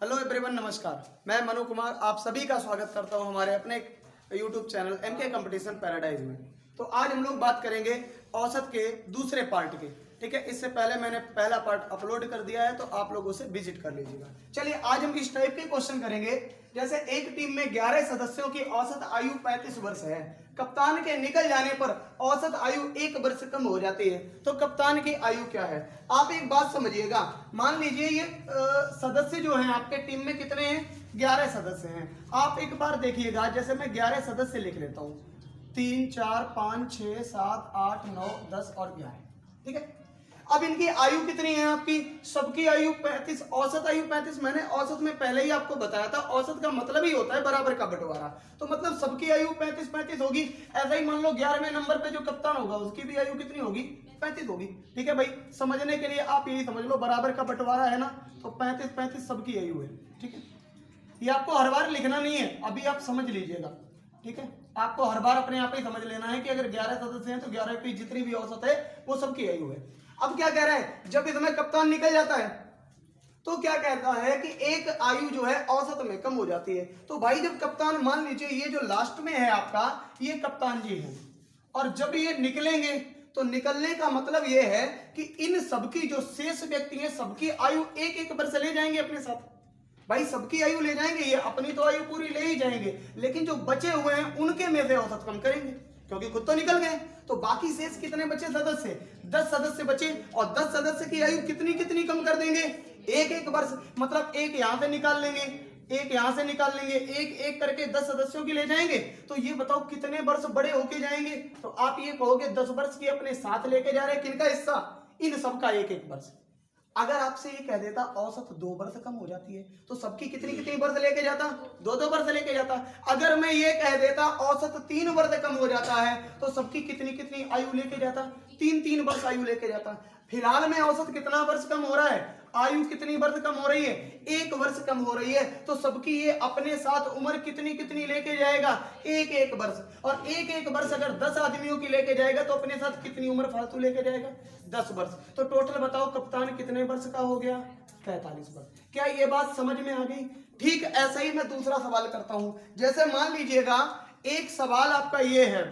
Hello everyone, नमस्कार। मैं मनु कुमार आप सभी का स्वागत करता हूं हमारे अपने YouTube channel MK competition paradise में। तो आज हम लोग बात करेंगे औसत के दूसरे पार्ट के। ठीक है, इससे पहले मैंने पहला पार्ट अपलोड कर दिया है, तो आप लोग उसे विजिट कर लीजिएगा। चलिए आज हम इस टाइप के क्वेश्चन करेंगे, जैसे एक टीम में 11 सदस्यों की औसत आयु 35 वर्ष है। कप्तान के निकल जाने पर औसत आयु 1 वर्ष कम हो जाती है, तो कप्तान की आयु क्या है? आप एक बात समझिएगा, मान लीजिए ये सदस्य जो हैं आपके टीम में कितने हैं? 11 सदस्य हैं। आप एक बार देखिएगा, जैसे मैं 11 सदस्य लिख लेता हूं, 3 4 5 6 7 8 9 10 और 11। ठीक है, अब इनकी आयु कितनी है? आपकी सबकी आयु 35, औसत आयु 35। मैंने औसत में पहले ही आपको बताया था, औसत का मतलब ही होता है बराबर का बंटवारा। तो मतलब सबकी आयु 35 होगी। ऐसा ही मान लो 11वें नंबर पे जो कप्तान होगा उसकी भी आयु कितनी होगी? 35 होगी। ठीक है भाई, समझने के लिए आप यही समझ लो, बराबर का बंटवारा है ना, तो 35 सबकी आयु है। ठीक है, ये आपको हर बार लिखना नहीं है, अभी आप समझ लीजिएगा। ठीक है, आपको हर बार अपने आप ही समझ लेना है कि अगर 11 सदस्य हैं तो 11 की जितनी भी औसत है वो सबकी आयु है। अब क्या कह रहा है, जब इसमें कप्तान निकल जाता है तो क्या कहता है कि एक आयु जो है औसत में कम हो जाती है। तो भाई जब कप्तान, मान लीजिए ये जो लास्ट में है आपका, ये कप्तान जी है, और जब ये निकलेंगे तो निकलने का मतलब ये है कि इन सबकी जो शेष व्यक्ति हैं सबकी आयु 1-1 वर्ष ले जाएंगे अपने साथ। भाई सबकी आयु ले जाएंगे, ये अपनी तो आयु पूरी ले ही जाएंगे, लेकिन जो बचे हुए हैं उनके में से औसत कम करेंगे, क्योंकि खुद तो निकल गए। तो बाकी शेष कितने बचे सदस्य? 10 सदस्य बचे, और 10 सदस्य की आयु कितनी कितनी कम कर देंगे? 1-1 वर्ष। मतलब एक यहां से निकाल लेंगे, एक यहां से निकाल लेंगे, एक एक करके 10 सदस्यों की ले जाएंगे। तो ये बताओ कितने वर्ष बड़े होके जाएंगे? तो आप ये कहोगे 10 वर्ष की अपने साथ लेके जा रहे हैं, किनका हिस्सा? इन सबका 1-1 वर्ष। अगर आपसे ये कह देता औसत 2 वर्ष कम हो जाती है, तो सबकी कितनी कितनी वर्ष लेके जाता? 2-2 वर्ष लेके जाता। अगर मैं ये कह देता औसत 3 वर्ष कम हो जाता है, तो सबकी कितनी कितनी आयु लेके जाता? 3-3 वर्ष आयु लेके जाता। फिलहाल में औसत कितना वर्ष कम हो रहा है? आयु कितनी वर्ष कम हो रही है? 1 वर्ष कम हो रही है। तो सबकी ये अपने साथ उम्र कितनी कितनी लेके जाएगा? 1-1 वर्ष। और 1-1 वर्ष अगर 10 आदमियों की लेके जाएगा तो अपने साथ कितनी उम्र फालतू लेके जाएगा? 10 वर्ष। तो टोटल बताओ कप्तान कितने वर्ष का हो गया? 45 वर्ष। क्या ये बात समझ में आ गई? ठीक ऐसे ही मैं दूसरा सवाल करता हूं। जैसे मान लीजिएगा एक सवाल आपका ये है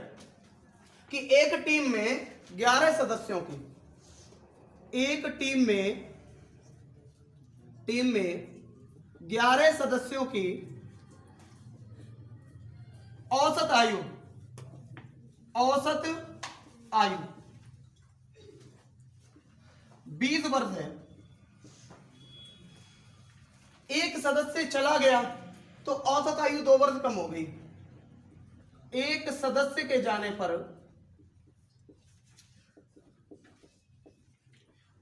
कि एक टीम में 11 सदस्यों की, एक टीम में 11 सदस्यों की औसत आयु 20 वर्ष है। एक सदस्य चला गया तो औसत आयु 2 वर्ष कम हो गई। एक सदस्य के जाने पर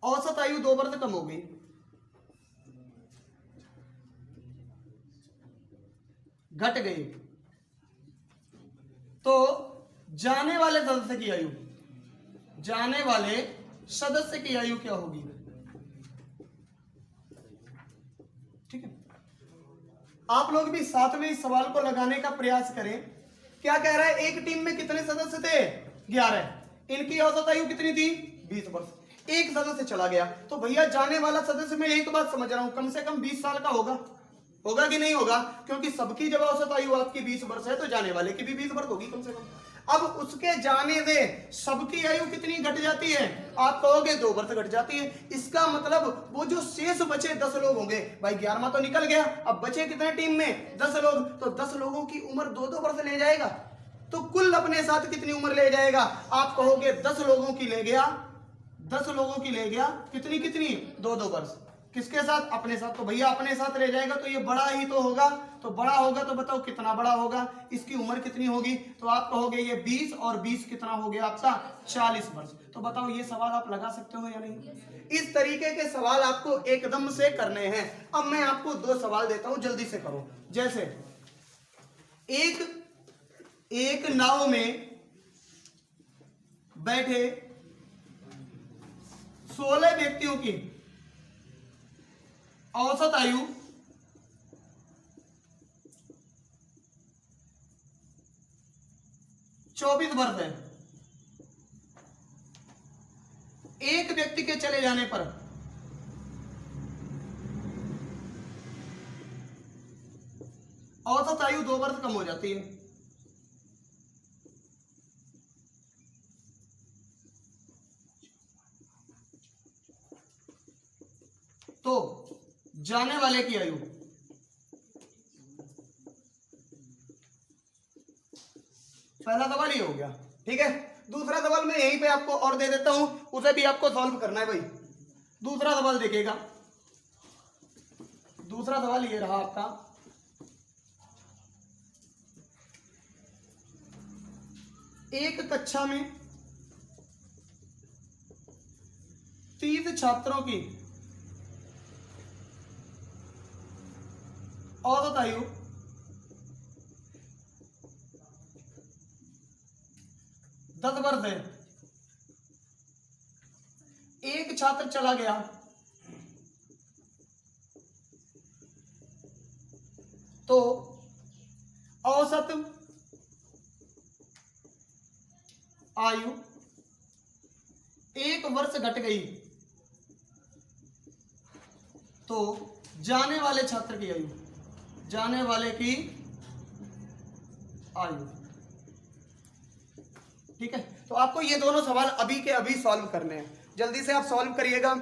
औसत आयु 2 वर्ष कम हो गई। घट गई। तो जाने वाले सदस्य की आयु, जाने वाले सदस्य की आयु क्या होगी? ठीक है, आप लोग भी साथ में इस सवाल को लगाने का प्रयास करें। क्या कह रहा है, एक टीम में कितने सदस्य थे? 11। इनकी औसत आयु कितनी थी? 20 वर्ष। एक सदस्य चला गया, तो भैया जाने वाला सदस्य, मैं एक बात समझ रहा हूं, कम से कम 20 साल का होगा कि नहीं होगा? क्योंकि सबकी जब औसत आयु आपकी 20 वर्ष है तो जाने वाले की भी 20 वर्ष होगी कम से कम। अब उसके जाने से सबकी आयु कितनी घट जाती है? आप कहोगे 2 वर्ष घट जाती है। इसका मतलब वो जो शेष बचे 10 लोग होंगे, भाई 11वां तो निकल गया, अब बचे कितने टीम में? 10 लोग। तो 10 लोगों की उम्र 2-2 वर्ष ले जाएगा। तो कुल अपने साथ कितनी उम्र ले जाएगा? आप कहोगे 10 लोगों की ले गया, 10 लोगों की ले गया, कितनी कितनी? 2-2 वर्ष। किसके साथ? अपने साथ। तो भैया अपने साथ ले जाएगा तो ये बड़ा ही तो होगा। तो बड़ा होगा तो बताओ कितना बड़ा होगा? इसकी उम्र कितनी होगी? तो आप कहोगे ये 20 और 20 कितना हो गया आपका? 40 वर्ष। तो बताओ ये सवाल आप लगा सकते हो या नहीं? इस तरीके के सवाल आपको एकदम से करने हैं। अब मैं आपको 2 सवाल देता हूं, जल्दी से करो। जैसे एक नाव में बैठे 16 व्यक्तियों की औसत आयु 24 वर्ष है। एक व्यक्ति के चले जाने पर औसत आयु 2 वर्ष कम हो जाती है। तो जाने वाले की आयु, पहला सवाल ये हो गया। ठीक है, दूसरा सवाल मैं यहीं पे आपको और दे देता हूं, उसे भी आपको सॉल्व करना है भाई। दूसरा सवाल देखिएगा, दूसरा सवाल ये रहा आपका, एक कक्षा में 30 छात्रों की औसत आयु 10 वर्ष है। एक छात्र चला गया तो औसत आयु 1 वर्ष घट गई तो जाने वाले छात्र की आयु, जाने वाले की आयु। ठीक है, तो आपको ये दोनों सवाल अभी के अभी सॉल्व करने हैं, जल्दी से आप सॉल्व करिएगा।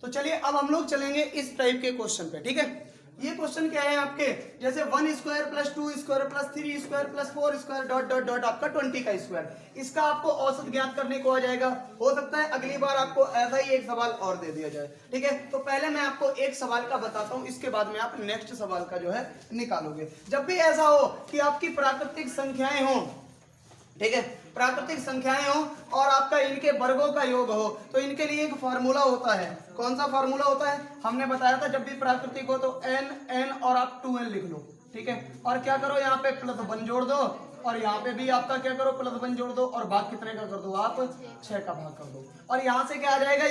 तो चलिए अब हम लोग चलेंगे इस टाइप के क्वेश्चन पे। ठीक है, ये क्वेश्चन क्या है आपके, जैसे 1 square plus 2 square plus 3 square plus 4 square dot dot dot आपका 20 का स्क्वायर, इसका आपको औसत ज्ञात करने को आ जाएगा। हो सकता है अगली बार आपको ऐसा ही एक सवाल और दे दिया जाए। ठीक है, तो पहले मैं आपको एक सवाल का बताता हूं, इसके बाद में आप नेक्स्ट सवाल का जो है निकालोगे। जब भी ऐसा हो कि आपकी प्राकृतिक संख्याएं हो, ठीक है, प्राकृतिक संख्याएं हो और आपका इनके वर्गों का योग हो, तो इनके लिए एक फार्मूला होता है। कौन सा फार्मूला होता है, हमने बताया था, जब भी प्राकृतिक हो तो n और आप 2n लिख लो। ठीक है, और क्या करो, यहाँ पे +1 जोड़ दो और यहाँ पे भी आपका क्या करो, +1 जोड़ दो और भाग कितने का कर दो, आप 6 का भाग कर दो। और यहाँ से क्या आ जाएगा,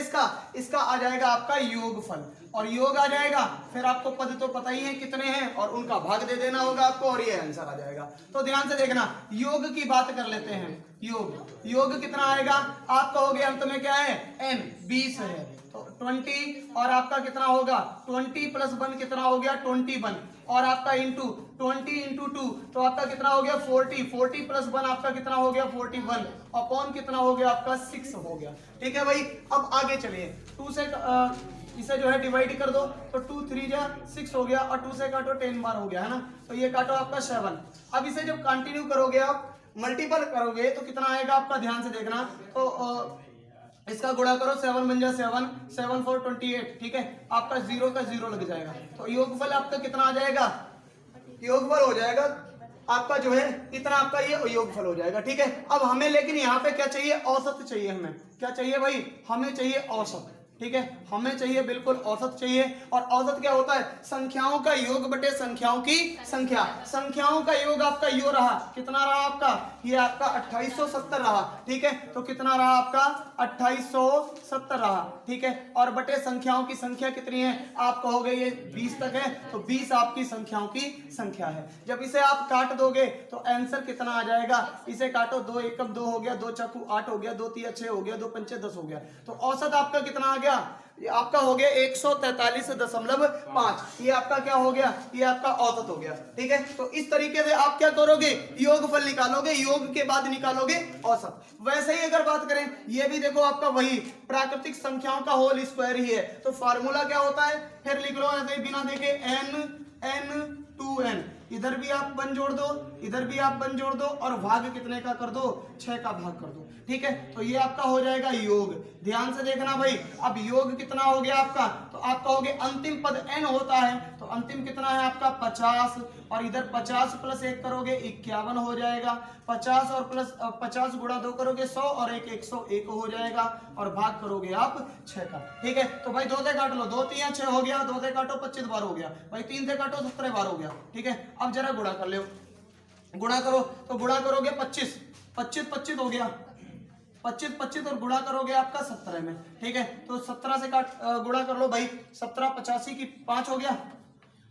इसका आ जाएगा आपका योगफल, और योग आ जाएगा। फिर आपको पद तो पता ही है कितने हैं और उनका भाग दे देना होगा आपको और ये आंसर आ जाएगा। तो ध्यान से देखना, योग की बात कर लेते हैं। योग कितना आएगा, आप कहोगे अंत में क्या है, n 20 है तो 20, और आपका कितना होगा 20 + 1 कितना हो गया 21, और आपका इंटू 20 × 2 तो आपका कितना हो गया 40 + 1 आपका कितना हो गया 41, अपॉन कितना हो गया आपका 6 हो गया। ठीक है भाई, अब आगे चलिए, 2 से इसे जो है डिवाइड कर दो तो 2 3 जा 6 हो गया, और 2 से काटो 10 बार हो गया है ना, तो ये काटो आपका 7। अब इसे जब कंटिन्यू करोगे, आप मल्टीपल करोगे तो कितना आएगा आपका, ध्यान से देखना, तो इसका गुणा करो, 7 × 7 7 4 28। ठीक है, आपका 0 का 0 लग जाएगा, तो योगफल आपका कितना आ जाएगा, योगफल हो जाएगा आपका जो है इतना, आपका ये योगफल हो जाएगा। ठीक है, अब हमें लेकिन यहाँ पे क्या चाहिए, औसत चाहिए। हमें क्या चाहिए भाई, हमें चाहिए औसत। ठीक है, हमें चाहिए बिल्कुल औसत चाहिए। और औसत क्या होता है, संख्याओं का योग बटे संख्याओं की संख्या। संख्याओं का योग आपका यो रहा, कितना रहा आपका, ये आपका 2870 रहा। ठीक है, तो कितना रहा आपका 2870 रहा। ठीक है, और बटे संख्याओं की संख्या कितनी है, आप कहोगे ये 20 तक है, तो 20 आपकी संख्याओं की संख्या है। जब इसे आप काट दोगे तो आंसर कितना आ जाएगा, इसे काटो, 2 एकम 2 हो गया, 2 चक्कू 8 हो गया, 2 तिया 6 हो गया, 2 पंचे 10 हो गया, तो औसत आपका कितना आ गया, ये आपका हो गया 143.5। ये आपका क्या हो गया, ये आपका औसत हो गया। ठीक है, तो इस तरीके से आप क्या करोगे, योगफल निकालोगे, योग के बाद निकालोगे औसत। वैसे ही अगर बात करें, ये भी देखो आपका वही प्राकृतिक संख्याओं का होल स्क्वायर ही है, तो फार्मूला क्या होता है, फिर लिख लो ऐसे बिना देखे, n 2n, इधर भी आप 1 जोड़ दो, इधर भी आप 1 जोड़ दो, और भाग कितने का कर दो, 6 का भाग कर दो। ठीक है, तो ये आपका हो जाएगा योग। ध्यान से देखना भाई, अब योग कितना हो गया आपका, तो आप कहोगे अंतिम पद n होता है, तो अंतिम कितना है आपका 50, और इधर 50 + 1 करोगे 51 हो जाएगा, 50 और प्लस 50 गुणा 2 करोगे 100, और 1 101 हो जाएगा, और भाग करोगे आप 6 का। ठीक है, तो भाई 2 से काट लो, 2 3 6 हो गया, 2 से काटो 25 बार हो गया भाई, 3 से काटो 17 बार हो गया। ठीक है, अब जरा गुणा कर लो, गुणा करो, तो गुणा करोगे 25 25 हो गया, 25 और गुणा करोगे आपका 17 में। ठीक है, तो 17 से काट गुणा कर लो भाई, 17 85 की 5 हो गया,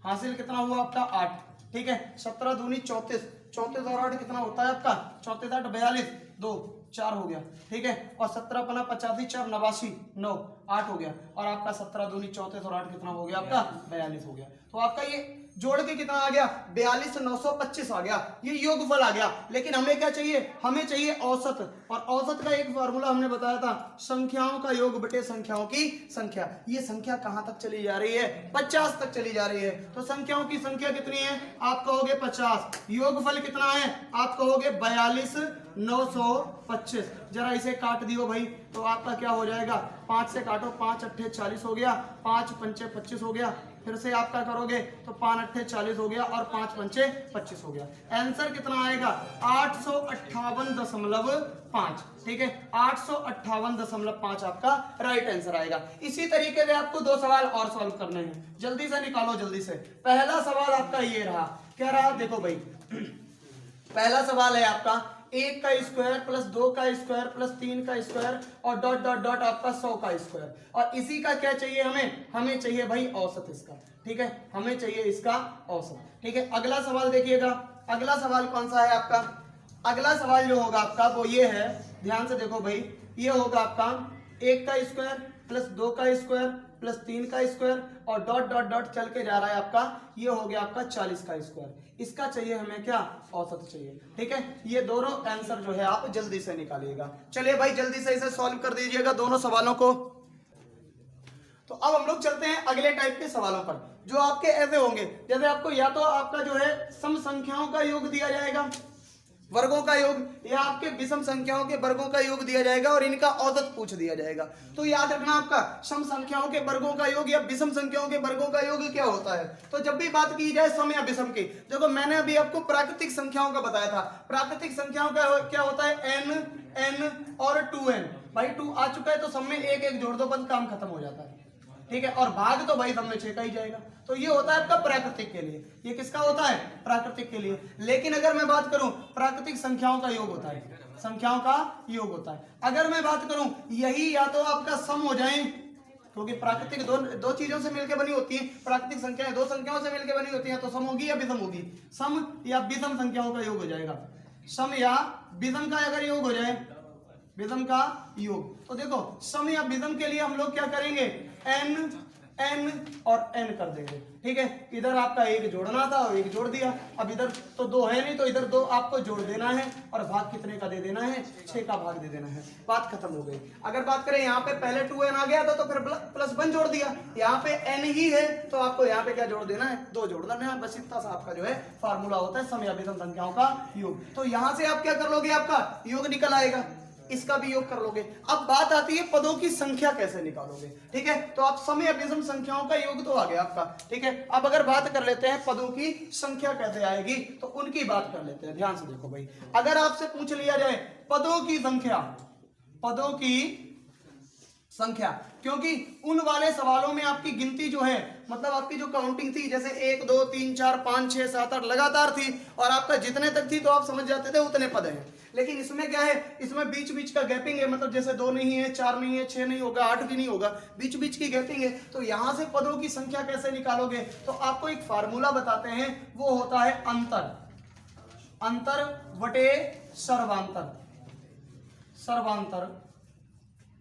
हासिल कितना हुआ आपका 8। ठीक है, 17 दूनी 34, 34 और 8 कितना होता है आपका 34 8 42, 2 4 हो गया। ठीक है, और 17 × 85 4 89 9 8 हो गया, और आपका 17 दूनी 34 और 8 कितना हो गया आपका 42 हो गया। तो आपका ये जोड़ के कितना आ गया 42,925 आ गया, ये योगफल आ गया। लेकिन हमें क्या चाहिए, हमें चाहिए औसत, और औसत का एक फार्मूला हमने बताया था, संख्याओं का योग बटे संख्याओं की संख्या। ये संख्या कहां तक चली जा रही है, 50 तक चली जा रही है। तो संख्याओं की संख्या कितनी है, आप कहोगे 50, योगफल कितना है, आप कहोगे 42,925। जरा इसे काट दियो भाई, तो आपका क्या हो जाएगा, 5 से काटो, 5 अट्ठे 40 हो गया, 5 पंचे 25 हो गया, फिर से आपका करोगे तो 5 अट्ठे 40 हो गया, और 5 पंचे 25 हो गया। आंसर कितना आएगा 858.5। ठीक है, 858.5 आपका राइट आंसर आएगा। इसी तरीके से आपको 2 सवाल और सॉल्व करने हैं, जल्दी से निकालो, जल्दी से। पहला सवाल आपका ये रहा, क्या रहा, देखो भाई पहला सवाल है आपका 1 का स्क्वायर प्लस 2 का स्क्वायर प्लस 3 का स्क्वायर और डॉट डॉट डॉट आपका 100 का स्क्वायर, और इसी का क्या चाहिए हमें, हमें चाहिए भाई औसत इसका। ठीक है, हमें चाहिए इसका औसत। ठीक है, अगला सवाल देखिएगा, अगला सवाल कौन सा है आपका, अगला सवाल जो होगा आपका वो ये है, ध्यान से देखो भाई, ये होगा आपका 1 का स्क्वायर प्लस 2 का स्क्वायर प्लस 3 का स्क्वायर और डॉट डॉट डॉट चल के जा रहा है आपका, ये हो गया आपका 40 का स्क्वायर। इसका चाहिए हमें क्या, औसत चाहिए। ठीक है, ये दोनों आंसर जो है आप जल्दी से निकालिएगा। चलिए भाई जल्दी से इसे सॉल्व कर दीजिएगा दोनों सवालों को। तो अब हम लोग चलते हैं अगले टाइप के सवालों पर, जो आपके ऐसे होंगे, जैसे आपको या तो आपका जो है सम संख्याओं का योग दिया जाएगा, वर्गों का योग, या आपके विषम संख्याओं के वर्गों का योग दिया जाएगा और इनका औसत पूछ दिया जाएगा। तो याद रखना, आपका सम संख्याओं के वर्गों का योग या विषम संख्याओं के वर्गों का योग क्या होता है। तो जब भी बात की जाए सम या विषम की, देखो मैंने अभी आपको प्राकृतिक संख्याओं का बताया था, प्राकृतिक संख्याओं का क्या होता है, n और 2n। भाई 2 आ चुका है तो सब में एक एक जोड़ दो, बस काम खत्म हो जाता है। ठीक है, और भाग तो भाई सब में 6 का ही जाएगा। तो ये होता है आपका प्राकृतिक के लिए, ये किसका होता है, प्राकृतिक के लिए। लेकिन अगर मैं बात करूं, प्राकृतिक संख्याओं का योग होता है, संख्याओं का योग होता है। अगर मैं बात करूं, यही या तो आपका सम हो जाए, क्योंकि प्राकृतिक दो चीजों से मिलकर बनी होती है, प्राकृतिक संख्याएं 2 संख्याओं से मिलकर बनी होती हैं, तो सम होगी या विषम होगी, सम या विषम संख्याओं का योग हो जाएगा। सम या विषम का अगर योग हो जाए, विषम का योग, तो देखो सम या विषम के लिए हम लोग क्या करेंगे, n और n कर देंगे। ठीक है, इधर आपका एक जोड़ना था और एक जोड़ दिया, अब इधर तो 2 है नहीं, तो इधर 2 आपको जोड़ देना है और भाग कितने का दे देना है, 6 का भाग दे देना है, बात खत्म हो गई। अगर बात करें यहाँ पे पहले 2n आ गया था तो फिर प्लस 1 जोड़ दिया, यहाँ पे n ही है तो आपको यहाँ पे क्या जोड़ देना है, 2 जोड़ देना है, बस इतना सा आपका जो है फार्मूला होता है सम या विषम संख्याओं का योग। तो यहाँ से आप क्या कर लोगे, आपका योग निकल आएगा, इसका भी योग कर लोगे। अब बात आती है पदों की संख्या कैसे निकालोगे। ठीक है, तो आप सम या विषम संख्याओं का योग तो आ गया आपका। ठीक है, अब अगर बात कर लेते हैं पदों की संख्या कैसे आएगी, तो उनकी बात कर लेते हैं। ध्यान से देखो भाई, अगर आपसे पूछ लिया जाए पदों की संख्या, पदों की संख्या, क्योंकि उन वाले सवालों में आपकी गिनती जो है, मतलब आपकी जो काउंटिंग थी, जैसे 1 2 3 4 5 6 7 8 लगातार थी, और आपका जितने तक थी तो आप समझ जाते थे उतने पद हैं। लेकिन इसमें क्या है, इसमें बीच बीच का गैपिंग है, मतलब जैसे 2 नहीं है, 4 नहीं है, 6 नहीं होगा, 8 भी नहीं होगा, बीच बीच की गैपिंग है। तो यहां से पदों की संख्या कैसे निकालोगे, तो आपको एक फार्मूला बताते हैं, वो होता है अंतर, अंतर बटे सर्वांतर, सर्वांतर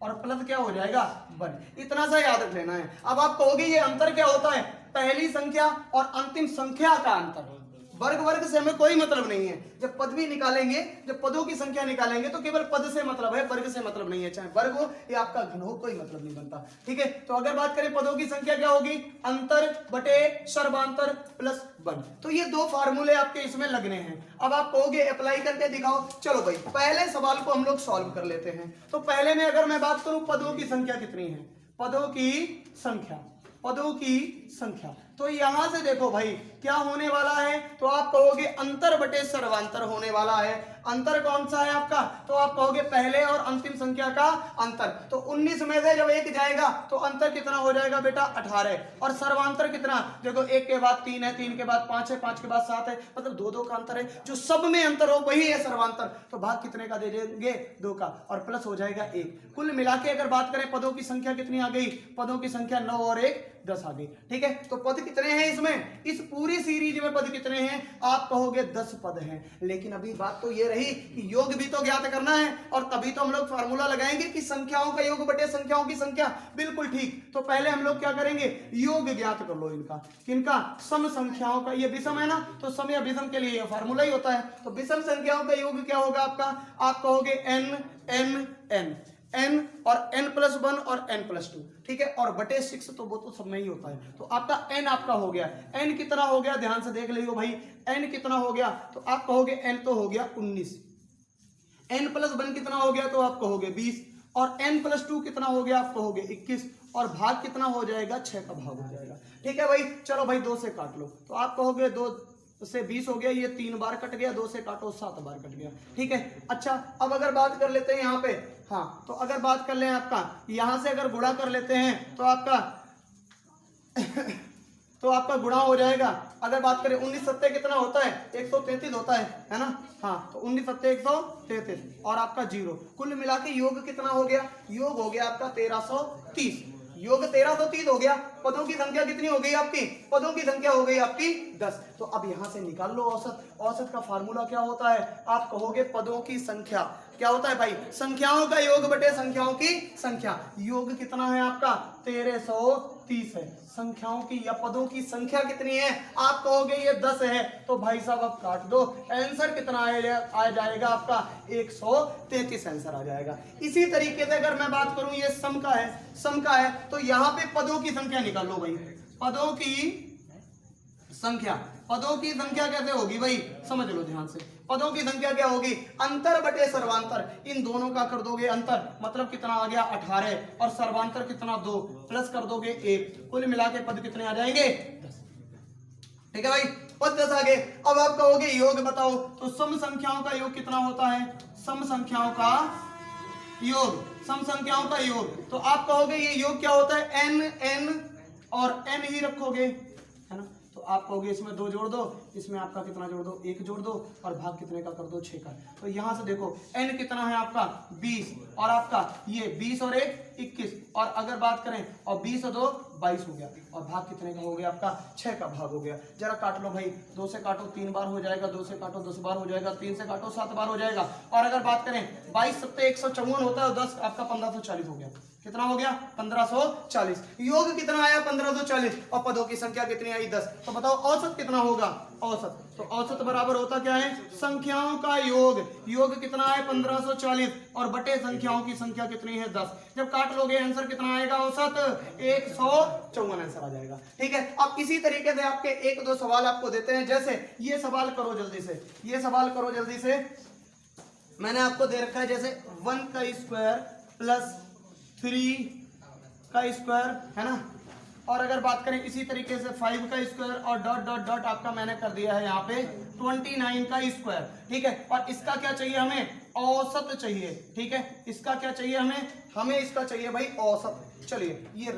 और प्लस क्या हो जाएगा 1, इतना सा याद रख लेना है। अब आप कहोगे ये अंतर क्या होता है, पहली संख्या और अंतिम संख्या का अंतर, वर्ग वर्ग से हमें कोई मतलब नहीं है। जब पद भी निकालेंगे, जब पदों की संख्या निकालेंगे तो केवल पद से मतलब है, वर्ग से मतलब नहीं है, चाहे वर्ग हो या आपका घन हो, कोई मतलब नहीं बनता। ठीक है, तो अगर बात करें पदों की संख्या क्या होगी, अंतर बटे सर्वांतर प्लस 1। तो ये 2 फार्मूले आपके इसमें लगने हैं। अब आप कहोगे अप्लाई करके दिखाओ, चलो भाई पहले सवाल को हम लोग सॉल्व कर लेते हैं। तो पहले में अगर मैं बात करूं पदों की संख्या कितनी है, पदों की संख्या, पदों की संख्या, तो यहां से देखो भाई क्या होने वाला है, तो आप कहोगे अंतर बटे सर्वांतर होने वाला है। अंतर कौन सा है आपका, तो आप कहोगे पहले और अंतिम संख्या का अंतर। तो 19 में से जब 1 जाएगा तो अंतर कितना हो जाएगा बेटा 18, और सर्वांतर कितना, देखो 1 के बाद 3 है, 3 के बाद 5 है, 5 के बाद 7 है, मतलब 2 का अंतर है, जो सब में अंतर हो वही है सर्वांतर। तो भाग कितने का दे देंगे, 2 का, और प्लस हो जाएगा 1। कुल मिला के अगर बात करें पदों की संख्या कितनी आ गई, पदों की संख्या 9 और 1 10 आ गई। ठीक है, तो पद कितने हैं इसमें, इस पूरी सीरीज में पद कितने हैं, आप कहोगे 10 पद हैं। लेकिन अभी बात तो ये रही कि योग भी तो ज्ञात करना है, और तभी तो हम लोग फार्मूला लगाएंगे कि संख्याओं का योग बटे संख्याओं की संख्या। बिल्कुल ठीक। तो पहले हम लोग क्या करेंगे, योग ज्ञात कर लो इनका, किनका, सम संख्याओं का। ये विषम है ना, तो सम या विषम के लिए ये फार्मूला ही होता है। तो विषम संख्याओं का योग क्या होगा आपका, आप कहोगे n n n n और n+1 और n+2, ठीक है, और बटे 6, तो वो तो सब में ही होता है। तो आपका n आपका हो गया, n कितना हो गया, ध्यान से देख लियो भाई, n कितना हो गया, तो आप कहोगे n तो हो गया 19, n+1 कितना हो गया, तो आप कहोगे 20, और n+2 कितना हो गया, आप कहोगे 21, और भाग कितना हो जाएगा, 6 का भाग हो जाएगा। ठीक है भाई, चलो भाई 2 से काट लो, तो आप कहोगे 2 से 20 हो गया, ये 3 बार कट गया, 2 से काटो 7 बार कट गया। ठीक है, अच्छा अब अगर बात कर लेते हैं यहाँ पे, हाँ तो अगर बात कर ले आपका यहां से अगर गुणा कर लेते हैं तो आपका तो आपका गुणा हो जाएगा। अगर बात करें 19 सत्ते कितना होता है, 133 होता है ना, हाँ तो 19 सत्ते 133 और आपका 0, कुल मिला के योग कितना हो गया, योग हो गया आपका 1330, योग 1330 हो गया। पदों की संख्या कितनी हो गई आपकी, पदों की संख्या हो गई आपकी 10। तो अब यहां से निकाल लो औसत। औसत का फार्मूला क्या होता है, आप कहोगे पदों की संख्या, क्या होता है भाई, संख्याओं का योग बटे संख्याओं की संख्या। योग कितना है आपका 1330 है, संख्याओं की या पदों की संख्या कितनी है, आप कहोगे ये 10 है, तो भाई साहब अब काट दो, आंसर कितना आ जाएगा आपका 133 आंसर आ जाएगा। इसी तरीके से अगर मैं बात करूं ये सम का है, सम का है, तो यहां पे पदों की संख्या निकालो भाई, पदों की संख्या, पदों की संख्या कैसे होगी भाई, समझ लो ध्यान से। पदों की संख्या क्या होगी, अंतर बटे सर्वांतर, इन दोनों का कर दोगे अंतर, मतलब कितना आ गया 18, और सर्वांतर कितना 2, प्लस कर दोगे 1, कुल मिला के पद कितने आ जाएंगे 10। ठीक है भाई, पद 10 आ गए। अब आप कहोगे योग बताओ, तो सम संख्याओं का योग कितना होता है, सम संख्याओं का योग, सम संख्याओं का योग, तो आप कहोगे ये योग क्या होता है, n और n ही रखोगे, है ना, तो आप कहोगे इसमें 2 जोड़ दो, इसमें आपका कितना जोड़ दो, 1 जोड़ दो, और भाग कितने का कर दो 6 का। तो यहां से देखो n कितना है आपका 20, और आपका ये 20 और 1 21, और अगर बात करें और 20 और 2 22 हो गया, और भाग कितने का हो गया आपका 6 का भाग हो गया। जरा काट लो भाई, 2 से काटो 3 बार हो जाएगा, 2 से काटो 10 बार हो जाएगा, 3 से काटो 7 बार हो जाएगा, और अगर बात करें 22 सत्ते 154 होता है, 10 आपका 1540 हो गया। कितना हो गया 1540। योग कितना आया 1540, और पदों की संख्या कितनी आई 10। तो बताओ औसत कितना होगा, औसत, तो औसत बराबर होता क्या है, संख्याओं का योग, योग कितना है 1540, और बटे संख्याओं की संख्या कितनी है 10। जब काट लोगे आंसर कितना आएगा, औसत 154 आंसर आ जाएगा। ठीक है, अब इसी तरीके से आपके 1-2 सवाल आपको देते हैं, जैसे ये सवाल करो जल्दी से, ये सवाल करो जल्दी से, मैंने आपको दे रखा है जैसे 1 का स्क्वायर प्लस 3 का स्क्वायर, है ना, और अगर बात करें इसी तरीके से 5 का स्क्वायर, और डॉट डॉट डॉट आपका मैंने कर दिया है यहाँ पे 29 का स्क्वायर। ठीक है, और इसका क्या चाहिए हमें, औसत चाहिए। ठीक है, इसका क्या चाहिए हमें इसका चाहिए भाई औसत। चलिए ये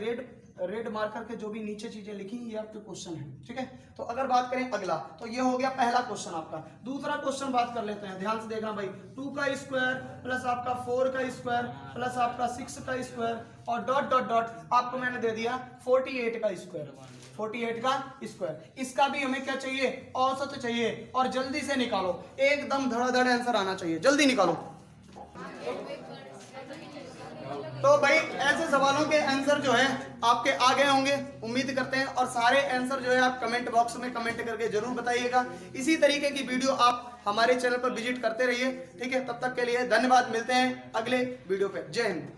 रेड मार्कर के जो भी नीचे चीजें लिखी ये आपके क्वेश्चन है। ठीक है, तो अगर बात करें अगला, तो ये हो गया पहला क्वेश्चन आपका। दूसरा क्वेश्चन बात कर लेते हैं, ध्यान से देखना भाई, 2 का स्क्वायर प्लस आपका 4 का स्क्वायर प्लस आपका 6 का स्क्वायर, और डॉट डॉट डॉट आपको मैंने दे दिया 48 का स्क्वायर, 48 का स्क्वायर। इसका भी हमें क्या चाहिए, औसत चाहिए, और जल्दी से निकालो, एकदम धड़ाधड़ आंसर आना चाहिए, जल्दी निकालो। तो भाई ऐसे सवालों के आंसर जो है आपके आ गए होंगे, उम्मीद करते हैं, और सारे आंसर जो है आप कमेंट बॉक्स में कमेंट करके जरूर बताइएगा। इसी तरीके की वीडियो आप हमारे चैनल पर विजिट करते रहिए। ठीक है, तब तक के लिए धन्यवाद, मिलते हैं अगले वीडियो पे। जय हिंद।